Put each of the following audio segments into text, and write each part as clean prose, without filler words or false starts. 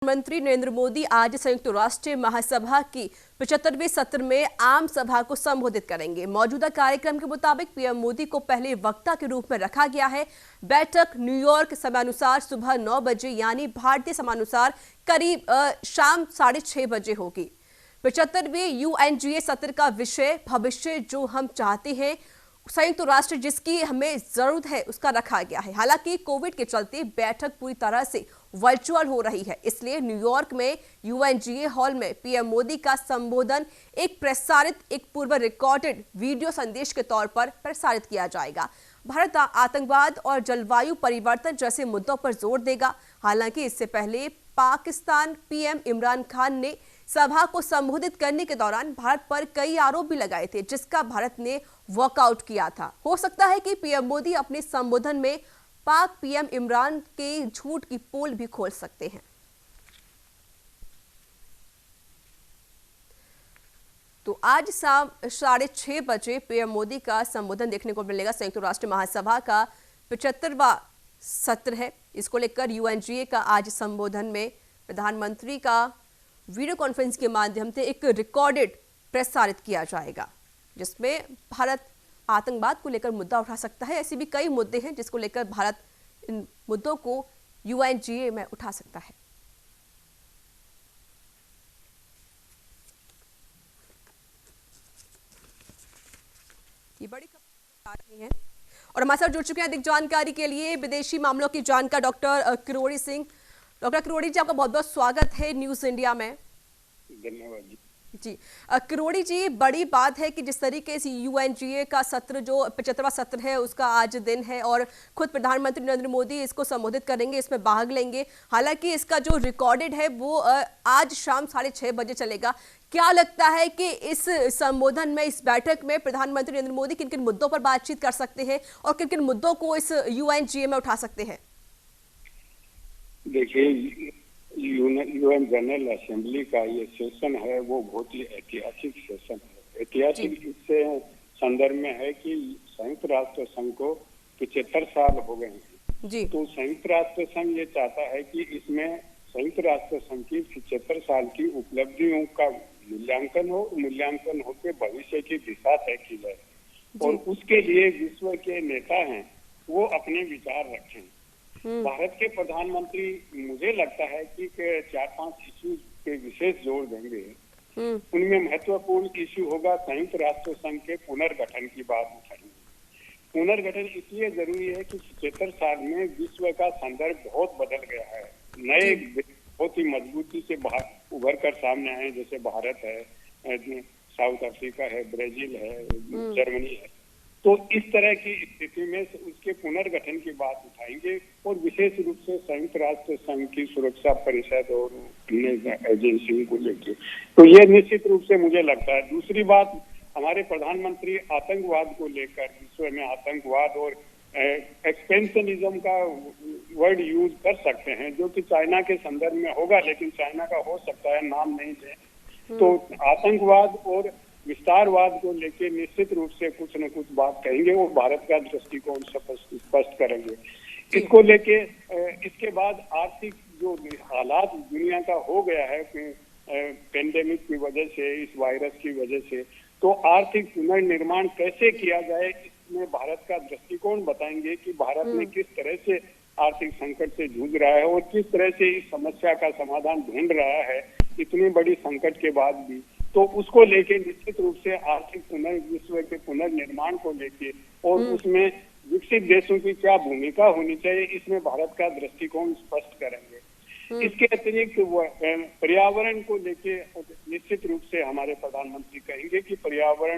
प्रधानमंत्री नरेंद्र मोदी आज संयुक्त राष्ट्र महासभा की 75वें सत्र में आम सभा को संबोधित करेंगे। मौजूदा कार्यक्रम के मुताबिक पीएम मोदी को पहले वक्ता के रूप में रखा गया है। बैठक न्यूयॉर्क समयानुसार सुबह 9 बजे यानी भारतीय समयानुसार करीब शाम 6:30 बजे होगी। 75वें यूएनजीए सत्र का विषय भविष्य जो हम चाहते हैं, संयुक्त राष्ट्र जिसकी हमें जरूरत है, उसका रखा गया है। हालांकि कोविड के चलते बैठक पूरी तरह से वर्चुअल हो रही है, इसलिए न्यूयॉर्क में यूएनजीए हॉल में पीएम मोदी का संबोधन एक पूर्व रिकॉर्डेड वीडियो संदेश के तौर पर प्रसारित किया जाएगा। भारत आतंकवाद और जलवायु परिवर्तन जैसे मुद्दों पर जोर देगा। हालांकि इससे पहले पाकिस्तान पीएम इमरान खान ने सभा को संबोधित करने के दौरान भारत पर कई आरोप भी लगाए थे, जिसका भारत ने वॉकआउट किया था। हो सकता है कि पीएम मोदी अपने संबोधन में पाक पीएम इमरान के झूठ की पोल भी खोल सकते हैं। तो आज शाम 6:30 बजे पीएम मोदी का संबोधन देखने को मिलेगा। संयुक्त राष्ट्र महासभा का 75वां सत्र है। इसको लेकर यूएनजीए का आज संबोधन में प्रधानमंत्री का वीडियो कॉन्फ्रेंस के माध्यम से एक रिकॉर्डेड प्रसारित किया जाएगा, जिसमें भारत आतंकवाद को लेकर मुद्दा उठा सकता है। ऐसे भी कई मुद्दे हैं जिसको लेकर भारत इन मुद्दों को यूएनजीए में उठा सकता है। ये बड़ी खबर आ रही है और हमारे साथ जुड़ चुके हैं अधिक जानकारी के लिए विदेशी मामलों की जानकार डॉक्टर किरोड़ी सिंह। डॉक्टर किरोड़ी जी, आपका बहुत बहुत स्वागत है न्यूज इंडिया में। धन्यवाद जी। किरोड़ी जी, बड़ी बात है कि जिस तरीके से यूएनजीए का सत्र जो 75वां सत्र है उसका आज दिन है और खुद प्रधानमंत्री नरेंद्र मोदी इसको संबोधित करेंगे, इसमें भाग लेंगे। हालांकि इसका जो रिकॉर्डेड है वो आज शाम 6:30 बजे चलेगा। क्या लगता है कि इस संबोधन में, इस बैठक में प्रधानमंत्री नरेंद्र मोदी किन किन मुद्दों पर बातचीत कर सकते हैं और किन किन मुद्दों को इस यूएनजीए में उठा सकते हैं? देखिए, यूएन जनरल असेंबली का ये सेशन है वो बहुत ही ऐतिहासिक सेशन है। ऐतिहासिक इससे संदर्भ में है कि संयुक्त राष्ट्र संघ को 75 साल हो गए हैं। तो संयुक्त राष्ट्र संघ ये चाहता है कि इसमें संयुक्त राष्ट्र संघ की 75 साल की उपलब्धियों का मूल्यांकन होकर भविष्य की दिशा तय की जाए और उसके लिए विश्व के नेता हैं वो अपने विचार रखें। भारत के प्रधानमंत्री मुझे लगता है कि 4-5 इश्यू पे विशेष जोर देंगे। उनमें महत्वपूर्ण इश्यू होगा संयुक्त राष्ट्र संघ के पुनर्गठन की बात उठाएंगे। पुनर्गठन इसलिए जरूरी है कि 75 साल में विश्व का संदर्भ बहुत बदल गया है। नए बहुत ही मजबूती से उभर कर सामने आए, जैसे भारत है, साउथ अफ्रीका है, ब्राजील है, जर्मनी है। तो इस तरह की स्थिति में उसके पुनर्गठन की बात उठाएंगे और विशेष रूप से संयुक्त राष्ट्र संघ की सुरक्षा परिषद और अन्य एजेंसियों को लेकर। तो ये निश्चित रूप से मुझे लगता है। दूसरी बात, हमारे प्रधानमंत्री आतंकवाद को लेकर, विश्व में आतंकवाद और एक्सपेंशनिज्म का वर्ड यूज कर सकते हैं, जो कि चाइना के संदर्भ में होगा, लेकिन चाइना का हो सकता है नाम नहीं दे। तो आतंकवाद और विस्तारवाद को लेके निश्चित रूप से कुछ न कुछ बात कहेंगे और भारत का दृष्टिकोण स्पष्ट करेंगे। इसको लेके इसके बाद आर्थिक जो हालात दुनिया का हो गया है पेंडेमिक की वजह से, इस वायरस की वजह से, तो आर्थिक पुनर्निर्माण कैसे किया जाए, इसमें भारत का दृष्टिकोण बताएंगे कि भारत ने किस तरह से आर्थिक संकट से जूझ रहा है और किस तरह से इस समस्या का समाधान ढूंढ रहा है इतनी बड़ी संकट के बाद भी। तो उसको लेके निश्चित रूप से आर्थिक विश्व के पुनर्निर्माण को लेके और उसमें विकसित देशों की क्या भूमिका होनी चाहिए, इसमें भारत का दृष्टिकोण स्पष्ट करेंगे। इसके अतिरिक्त पर्यावरण को लेके निश्चित रूप से हमारे प्रधानमंत्री कहेंगे कि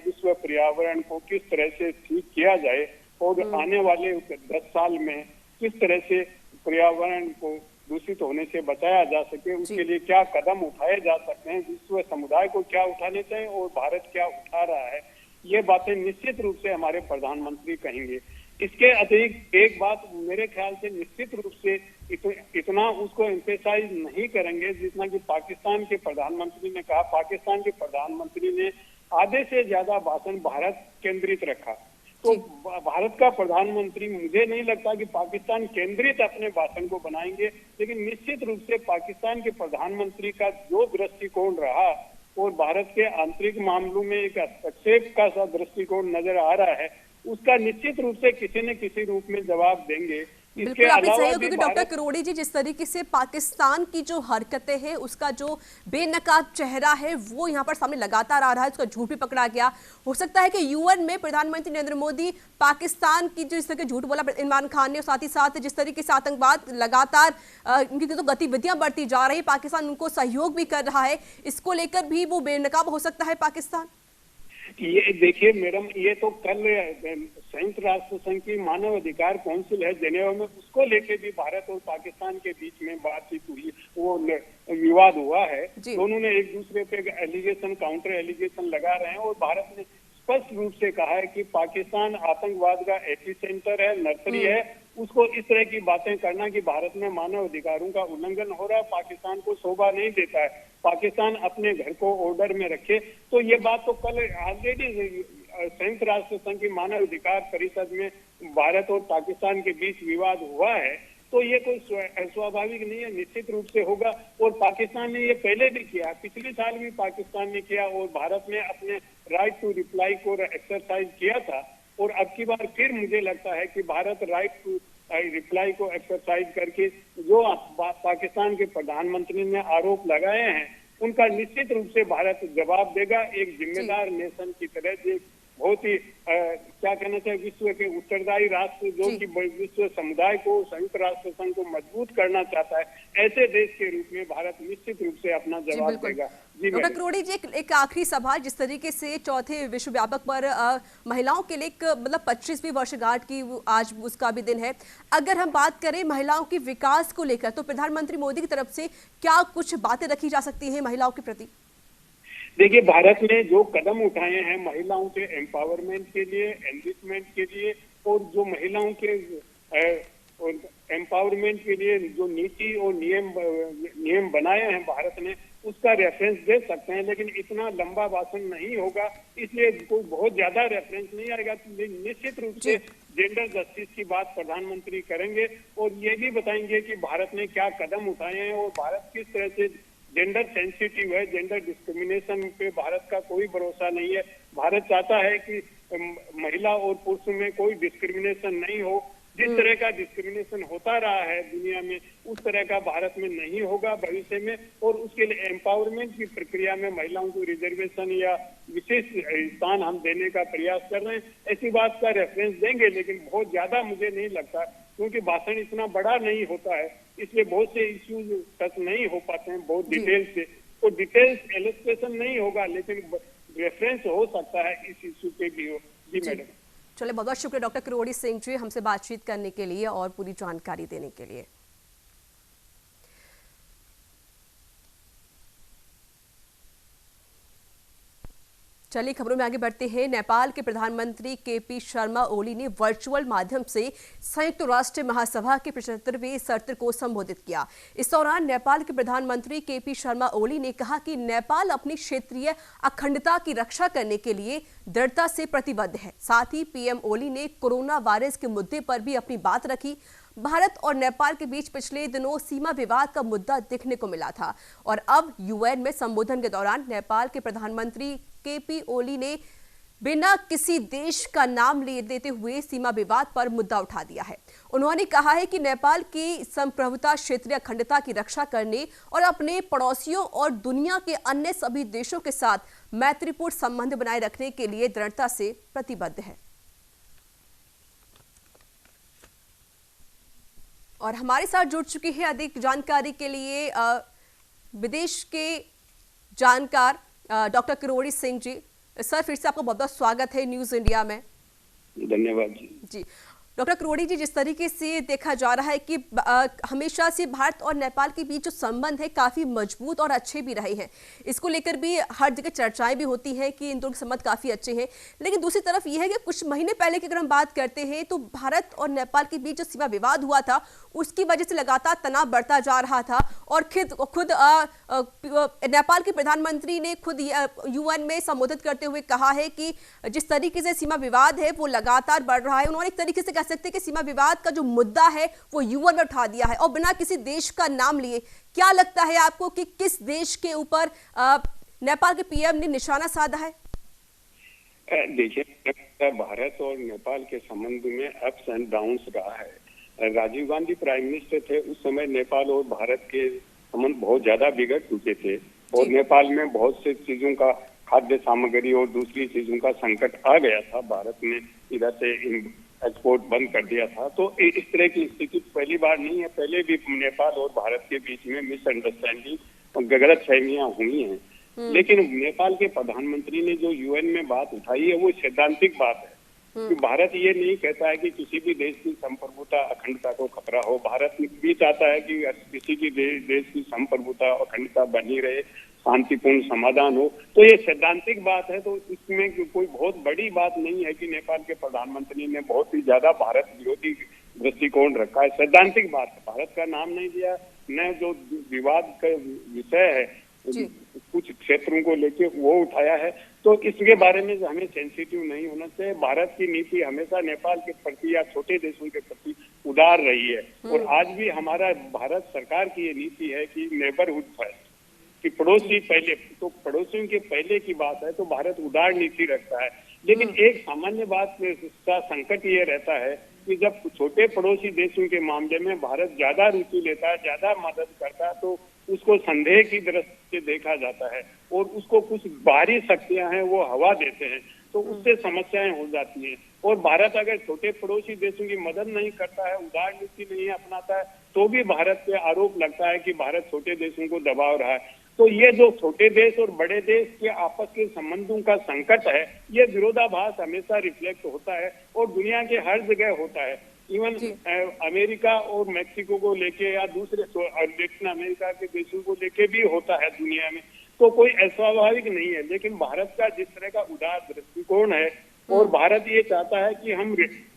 विश्व पर्यावरण को किस तरह से ठीक किया जाए और आने वाले 10 साल में किस तरह से पर्यावरण को दूषित होने से बचाया जा सके, उसके लिए क्या कदम उठाए जा सकते हैं, विश्व समुदाय को क्या उठाने चाहिए और भारत क्या उठा रहा है, ये बातें निश्चित रूप से हमारे प्रधानमंत्री कहेंगे। इसके अतिरिक्त एक बात मेरे ख्याल से निश्चित रूप से इतना उसको एम्फेसाइज नहीं करेंगे जितना कि पाकिस्तान के प्रधानमंत्री ने कहा। पाकिस्तान के प्रधानमंत्री ने आधे से ज्यादा भाषण भारत केंद्रित रखा। तो भारत का प्रधानमंत्री, मुझे नहीं लगता कि पाकिस्तान केंद्रित अपने भाषण को बनाएंगे, लेकिन निश्चित रूप से पाकिस्तान के प्रधानमंत्री का जो दृष्टिकोण रहा और भारत के आंतरिक मामलों में एक हस्तक्षेप का सा दृष्टिकोण नजर आ रहा है, उसका निश्चित रूप से किसी न किसी रूप में जवाब देंगे। बिल्कुल आपने सही हो, क्योंकि डॉक्टर किरोड़ी जी, जिस तरीके से पाकिस्तान की जो हरकतें हैं, उसका जो बेनकाब चेहरा है वो यहाँ पर सामने लगातार आ रहा है, उसका झूठ भी पकड़ा गया। हो सकता है कि यूएन में प्रधानमंत्री नरेंद्र मोदी पाकिस्तान की जो इस तरह के झूठ बोला इमरान खान ने, साथ ही साथ जिस तरीके से आतंकवाद लगातार उनकी तो गतिविधियां बढ़ती जा रही, पाकिस्तान उनको सहयोग भी कर रहा है, इसको लेकर भी वो बेनकाब हो सकता है पाकिस्तान। ये देखिए मैडम, ये तो कल संयुक्त राष्ट्र संघ की मानव अधिकार काउंसिल है जेनेवा में, उसको लेके भी भारत और पाकिस्तान के बीच में बातचीत हुई, वो विवाद हुआ है। दोनों ने एक दूसरे पे एलिगेशन, काउंटर एलिगेशन लगा रहे हैं और भारत ने स्पष्ट रूप से कहा है कि पाकिस्तान आतंकवाद का एपिसेंटर है, नर्सरी है। उसको इस तरह की बातें करना कि भारत में मानव अधिकारों का उल्लंघन हो रहा है, पाकिस्तान को शोभा नहीं देता है, पाकिस्तान अपने घर को ऑर्डर में रखे। तो ये बात तो कल ऑलरेडी संयुक्त राष्ट्र संघ की मानव अधिकार परिषद में भारत और पाकिस्तान के बीच विवाद हुआ है। तो ये कोई स्वाभाविक नहीं है, निश्चित रूप से होगा। और पाकिस्तान ने ये पहले भी किया, पिछले साल भी पाकिस्तान ने किया और भारत ने अपने राइट टू रिप्लाई को एक्सरसाइज किया था। और अब की बार फिर मुझे लगता है कि भारत राइट टू रिप्लाई को एक्सरसाइज करके जो पाकिस्तान के प्रधानमंत्री ने आरोप लगाए हैं उनका निश्चित रूप से भारत जवाब देगा, एक जिम्मेदार नेशन की तरह। बहुत ही क्या कहना चाहिए, विश्व के उत्तरदायी राष्ट्र जो कि विश्व समुदाय को, संयुक्त राष्ट्र संघ को मजबूत करना चाहता है, ऐसे देश के रूप में भारत निश्चित रूप से अपना जवाब देगा। डॉक्टर किरोड़ी जी, एक आखिरी सवाल, जिस तरीके से चौथे विश्व व्यापक पर महिलाओं के लिए मतलब 25वीं वर्षगांठ की आज उसका भी दिन है, अगर हम बात करें महिलाओं के विकास को लेकर, तो प्रधानमंत्री मोदी की तरफ से क्या कुछ बातें रखी जा सकती है महिलाओं के प्रति? देखिए, भारत ने जो कदम उठाए हैं महिलाओं के एम्पावरमेंट के लिए, एनरिचमेंट के लिए, और जो महिलाओं के एम्पावरमेंट के लिए जो नीति और नियम बनाए हैं भारत ने, उसका रेफरेंस दे सकते हैं। लेकिन इतना लंबा भाषण नहीं होगा, इसलिए कोई बहुत ज्यादा रेफरेंस नहीं आएगा। निश्चित रूप से जेंडर जस्टिस की बात प्रधानमंत्री करेंगे और ये भी बताएंगे कि भारत ने क्या कदम उठाए हैं और भारत किस तरह से जेंडर सेंसिटिव है। जेंडर डिस्क्रिमिनेशन पे भारत का कोई भरोसा नहीं है। भारत चाहता है कि महिला और पुरुष में कोई डिस्क्रिमिनेशन नहीं हो। जिस तरह का डिस्क्रिमिनेशन होता रहा है दुनिया में, उस तरह का भारत में नहीं होगा भविष्य में। और उसके लिए एम्पावरमेंट की प्रक्रिया में महिलाओं को रिजर्वेशन या विशेष स्थान हम देने का प्रयास कर रहे हैं। ऐसी बात का रेफरेंस देंगे, लेकिन बहुत ज्यादा मुझे नहीं लगता, क्योंकि भाषण इतना बड़ा नहीं होता है, इसलिए बहुत से इश्यूज टच नहीं हो पाते हैं बहुत डिटेल से। तो डिटेल्स एलिस्ट्रेशन नहीं होगा, लेकिन रेफरेंस हो सकता है इस इश्यू पे भी हो। जी मैडम, चलिए, बहुत बहुत शुक्रिया डॉक्टर किरोड़ी सिंह जी हमसे बातचीत करने के लिए और पूरी जानकारी देने के लिए। चलिए खबरों में आगे बढ़ते हैं। नेपाल के प्रधानमंत्री केपी शर्मा ओली ने वर्चुअल माध्यम से संयुक्त राष्ट्र महासभा के 75वें सत्र को संबोधित किया। इस दौरान नेपाल के प्रधानमंत्री केपी शर्मा ओली ने कहा कि नेपाल अपनी क्षेत्रीय अखंडता की रक्षा करने के लिए दृढ़ता से प्रतिबद्ध है। साथ ही पीएम ओली ने कोरोना वायरस के मुद्दे पर भी अपनी बात रखी। भारत और नेपाल के बीच पिछले दिनों सीमा विवाद का मुद्दा देखने को मिला था और अब यूएन में संबोधन के दौरान नेपाल के प्रधानमंत्री केपी ओली ने बिना किसी देश का नाम लेते हुए सीमा विवाद पर मुद्दा उठा दिया है। उन्होंने कहा है कि नेपाल की संप्रभुता, क्षेत्रीय अखंडता की रक्षा करने और अपने पड़ोसियों और दुनिया के अन्य सभी देशों के साथ मैत्रीपूर्ण संबंध बनाए रखने के लिए दृढ़ता से प्रतिबद्ध है। और हमारे साथ जुड़ चुकी है अधिक जानकारी के लिए विदेश के जानकार डॉक्टर किरोड़ी सिंह जी। सर, फिर से आपका बहुत बहुत स्वागत है न्यूज इंडिया में। धन्यवाद जी। डॉक्टर करोड़ी जी, जिस तरीके से देखा जा रहा है कि हमेशा से भारत और नेपाल के बीच जो संबंध है काफी मजबूत और अच्छे भी रहे हैं, इसको लेकर भी हर जगह चर्चाएं भी होती हैं कि इन दोनों के संबंध काफी अच्छे हैं। लेकिन दूसरी तरफ यह है कि कुछ महीने पहले की अगर हम बात करते हैं तो भारत और नेपाल के बीच जो सीमा विवाद हुआ था उसकी वजह से लगातार तनाव बढ़ता जा रहा था और खुद नेपाल के प्रधानमंत्री ने खुद यूएन में संबोधित करते हुए कहा है कि जिस तरीके से सीमा विवाद है वो लगातार बढ़ रहा है। उन्होंने एक तरीके से कह सकते हैं कि सीमा विवाद का जो मुद्दा है वो यूएन में उठा दिया है और बिना किसी देश का नाम लिए। क्या लगता है आपको कि किस देश के ऊपर नेपाल के पीएम ने निशाना साधा है? देखिए, भारत और नेपाल के संबंध में अप्स एंड डाउन्स रहा है। राजीव गांधी प्राइम मिनिस्टर थे उस समय नेपाल और भारत के संबंध बहुत ज्यादा बिगड़ चुके थे और नेपाल में बहुत से चीजों का, खाद्य सामग्री और दूसरी चीजों का संकट आ गया था। भारत ने इधर से एक्सपोर्ट बंद कर दिया था। तो इस तरह की स्थिति पहली बार नहीं है, पहले भी नेपाल और भारत के बीच में मिसअंडरस्टैंडिंग और गलतफहमियां हुई हैं। लेकिन नेपाल के प्रधानमंत्री ने जो यूएन में बात उठाई है वो सैद्धांतिक बात है कि भारत ये नहीं कहता है कि किसी भी देश की संप्रभुता अखंडता को खतरा हो। भारत भी चाहता है कि किसी की देश की संप्रभुता अखंडता बनी रहे, शांतिपूर्ण समाधान हो। तो ये सैद्धांतिक बात है, तो इसमें कोई बहुत बड़ी बात नहीं है कि नेपाल के प्रधानमंत्री ने बहुत ही ज्यादा भारत विरोधी दृष्टिकोण रखा है। सैद्धांतिक बात है, भारत का नाम नहीं दिया, न जो विवाद का विषय है कुछ क्षेत्रों को लेके वो उठाया है। तो इसके बारे में हमें सेंसिटिव नहीं होना चाहिए। भारत की नीति हमेशा नेपाल के प्रति या छोटे देशों के प्रति उदार रही है और आज भी हमारा भारत सरकार की ये नीति है कि नेबरहुड फर्स्ट, कि पड़ोसी पहले। तो पड़ोसियों के पहले की बात है तो भारत उदार नीति रखता है। लेकिन एक सामान्य बात का संकट ये रहता है कि जब छोटे पड़ोसी देशों के मामले में भारत ज्यादा रुचि लेता है, ज्यादा मदद करता है, तो उसको संदेह की दृष्टि से देखा जाता है और उसको कुछ बाहरी शक्तियां हैं वो हवा देते हैं, तो उससे समस्याएं हो जाती हैं। और भारत अगर छोटे पड़ोसी देशों की मदद नहीं करता है, उदार नीति नहीं अपनाता है, तो भी भारत पे आरोप लगता है कि भारत छोटे देशों को दबा रहा है। तो ये जो छोटे देश और बड़े देश के आपस के संबंधों का संकट है, ये विरोधाभास हमेशा रिफ्लेक्ट होता है और दुनिया के हर जगह होता है। इवन अमेरिका और मैक्सिको को लेके या दूसरे दक्षिण अमेरिका के देशों को लेके भी होता है दुनिया में। तो कोई अस्वाभाविक नहीं है। लेकिन भारत का जिस तरह का उदार दृष्टिकोण है और भारत ये चाहता है कि हम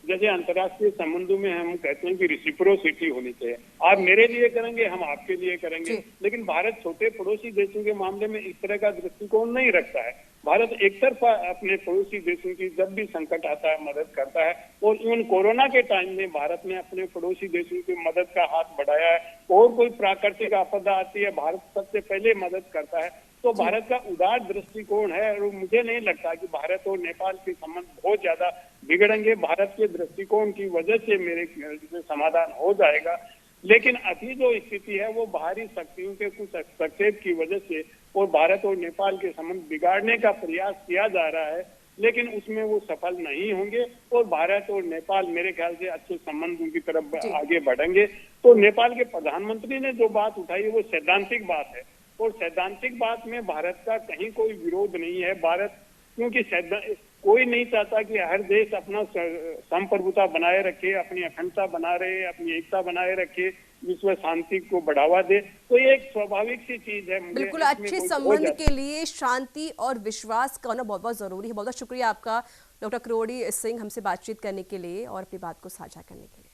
जैसे अंतर्राष्ट्रीय संबंधों में हम कहते हैं कि रेसिप्रोसिटी होनी चाहिए, आप मेरे लिए करेंगे हम आपके लिए करेंगे। लेकिन भारत छोटे पड़ोसी देशों के मामले में इस तरह का दृष्टिकोण नहीं रखता है। भारत एक तरफा अपने पड़ोसी देशों की जब भी संकट आता है मदद करता है और इवन कोरोना के टाइम में भारत ने अपने पड़ोसी देशों की मदद का हाथ बढ़ाया है। और कोई प्राकृतिक आपदा आती है भारत सबसे पहले मदद करता है। तो भारत का उदार दृष्टिकोण है और मुझे नहीं लगता कि भारत और नेपाल के संबंध बहुत ज्यादा बिगड़ेंगे। भारत के दृष्टिकोण की वजह से मेरे ख्याल से समाधान हो जाएगा। लेकिन अभी जो स्थिति है वो बाहरी शक्तियों के कुछ हस्तक्षेप की वजह से और भारत और नेपाल के संबंध बिगाड़ने का प्रयास किया जा रहा है, लेकिन उसमें वो सफल नहीं होंगे और भारत और नेपाल मेरे ख्याल से अच्छे संबंधों की तरफ आगे बढ़ेंगे। तो नेपाल के प्रधानमंत्री ने जो बात उठाई है वो सैद्धांतिक बात है और सैद्धांतिक बात में भारत का कहीं कोई विरोध नहीं है। भारत क्योंकि कोई नहीं चाहता कि हर देश अपना संप्रभुता बनाए रखे, अपनी अखंडता बना रहे, अपनी एकता बनाए रखे, विश्व शांति को बढ़ावा दे। तो ये एक स्वाभाविक सी चीज है। बिल्कुल, अच्छे संबंध के लिए शांति और विश्वास का होना बहुत बहुत जरूरी है। बहुत बहुत शुक्रिया आपका डॉक्टर करोड़ी सिंह हमसे बातचीत करने के लिए और अपनी बात को साझा करने के लिए।